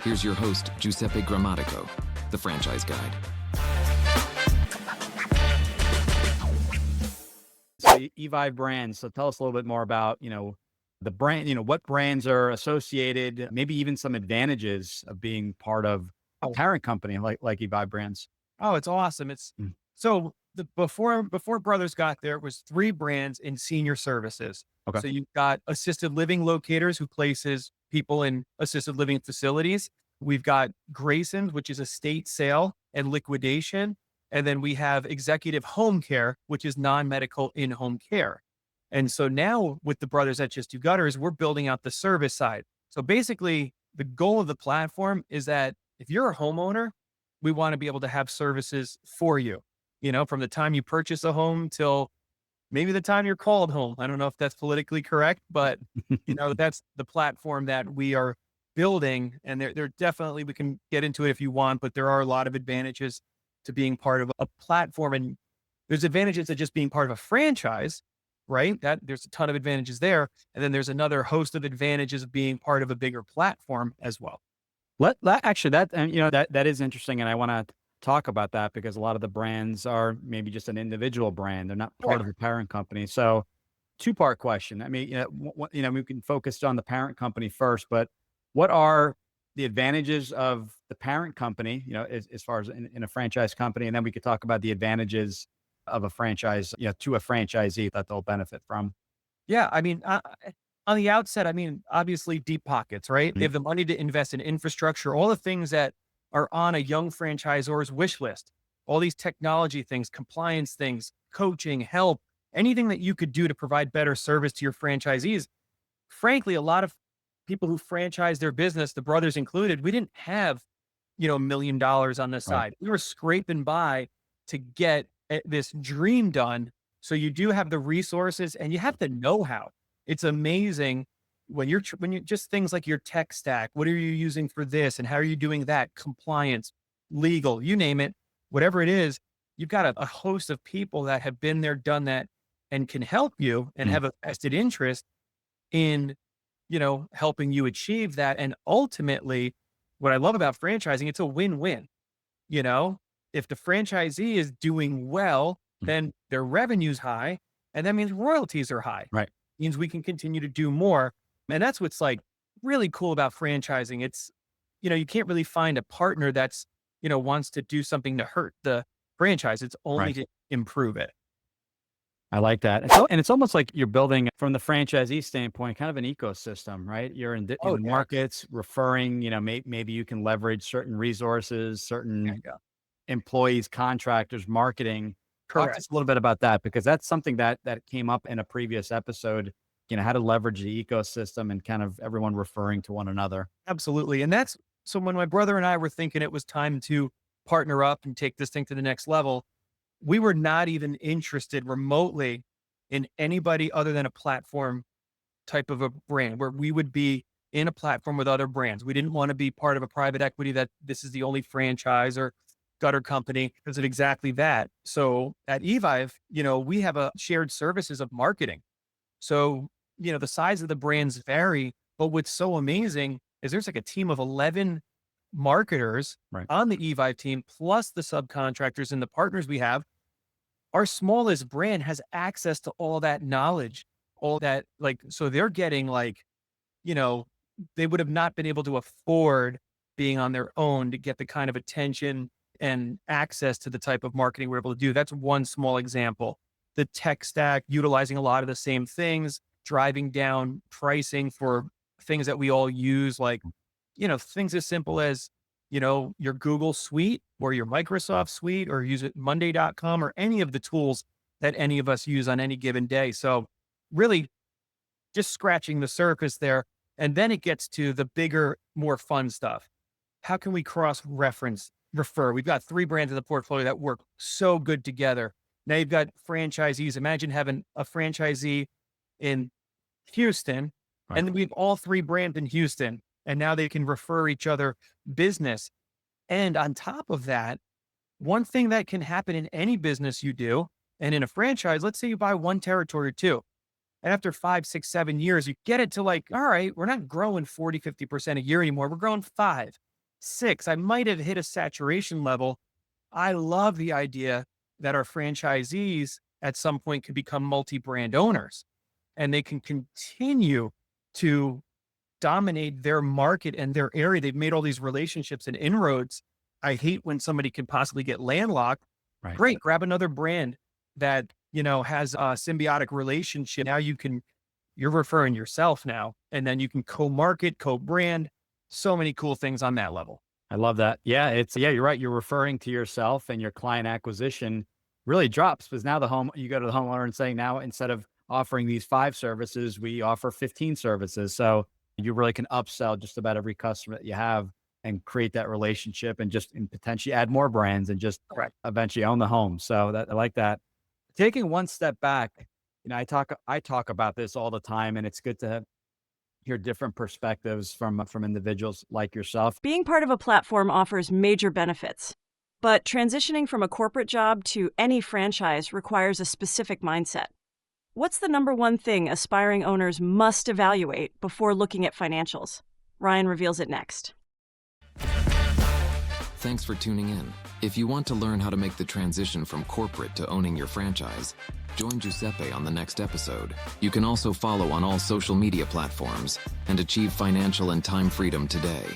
Here's your host, Giuseppe Grammatico, the franchise guide. So Evive Brands. So tell us a little bit more about, the brand, what brands are associated, maybe even some advantages of being part of a Oh, parent company like Evive Brands. oh, it's awesome. Mm. So the before Brothers got there, it was three brands in senior services. Okay. So you've got assisted living locators who places people in assisted living facilities. We've got Grayson's, which is estate sale and liquidation. And then we have executive home care, which is non-medical in-home care. And so now with the brothers at Just Do Gutters, we're building out the service side. So basically the goal of the platform is that if you're a homeowner, we want to be able to have services for you, from the time you purchase a home till maybe the time you're called home. I don't know if that's politically correct, but that's the platform that we are building. And there definitely, we can get into it if you want, but there are a lot of advantages to being part of a platform. And there's advantages to just being part of a franchise, right? That there's a ton of advantages there. And then there's another host of advantages of being part of a bigger platform as well. Actually, that is interesting. And I want to talk about that because a lot of the brands are maybe just an individual brand. They're not part of the parent company. So two-part question. I mean, we can focus on the parent company first, but what are the advantages of the parent company, as far as in a franchise company? And then we could talk about the advantages of a franchise, to a franchisee that they'll benefit from. Yeah. I mean, on the outset, obviously deep pockets, right? They have the money to invest in infrastructure, all the things that are on a young franchisor's wish list, all these technology things, compliance things, coaching, help, anything that you could do to provide better service to your franchisees. Frankly, a lot of people who franchise their business, the brothers included, we didn't have, $1 million on the side. We were scraping by to get this dream done. So you do have the resources and you have the know-how. It's amazing when you're just things like your tech stack. What are you using for this? And how are you doing that? Compliance, legal, you name it, whatever it is, you've got a host of people that have been there, done that, and can help you and have a vested interest in, helping you achieve that. And ultimately, what I love about franchising, it's a win-win. If the franchisee is doing well, then their revenue's high, and that means royalties are high. Right. Means we can continue to do more. And that's what's like really cool about franchising. It's, you can't really find a partner that's, wants to do something to hurt the franchise. It's only to improve it. I like that. And it's almost like you're building from the franchisee standpoint, kind of an ecosystem, right? You're in the markets referring, maybe you can leverage certain resources, certain employees, contractors, marketing. Talk to us a little bit about that, because that's something that came up in a previous episode, how to leverage the ecosystem and kind of everyone referring to one another. Absolutely. And so when my brother and I were thinking it was time to partner up and take this thing to the next level, we were not even interested remotely in anybody other than a platform type of a brand where we would be in a platform with other brands. We didn't want to be part of a private equity that this is the only franchise or gutter company, because of exactly that. So at Evive, we have a shared services of marketing. So, the size of the brands vary, but what's so amazing is there's like a team of 11 marketers on the Evive team, plus the subcontractors and the partners we have. Our smallest brand has access to all that knowledge, all that, so they're getting they would have not been able to afford being on their own to get the kind of attention and access to the type of marketing we're able to do. That's one small example. The tech stack, utilizing a lot of the same things, driving down pricing for things that we all use, things as simple as, your Google Suite or your Microsoft Suite, or use it Monday.com, or any of the tools that any of us use on any given day. So really just scratching the surface there. And then it gets to the bigger, more fun stuff. How can we cross-reference, refer? We've got 3 brands in the portfolio that work so good together. Now you've got franchisees. Imagine having a franchisee in Houston, and then we have all 3 brands in Houston, and now they can refer each other business. And on top of that, one thing that can happen in any business you do, and in a franchise, let's say you buy one territory or 2, and after 5, 6, 7 years, you get it to all right, we're not growing 40, 50% a year anymore. We're growing 5. 6, I might have hit a saturation level. I love the idea that our franchisees at some point could become multi-brand owners and they can continue to dominate their market and their area. They've made all these relationships and inroads. I hate when somebody can possibly get landlocked. Right. Great. Grab another brand that, has a symbiotic relationship. Now you're referring yourself now, and then you can co-market, co-brand, so many cool things on that level. I love that. Yeah, you're right. You're referring to yourself, and your client acquisition really drops because now you go to the homeowner and saying, now instead of offering these 5 services, we offer 15 services. So you really can upsell just about every customer that you have and create that relationship and potentially add more brands and just eventually own the home. So I like that. Taking one step back, I talk about this all the time, and it's good to hear different perspectives from individuals like yourself. Being part of a platform offers major benefits, but transitioning from a corporate job to any franchise requires a specific mindset. What's the number one thing aspiring owners must evaluate before looking at financials? Ryan reveals it next. Thanks for tuning in. If you want to learn how to make the transition from corporate to owning your franchise, join Giuseppe on the next episode. You can also follow on all social media platforms and achieve financial and time freedom today.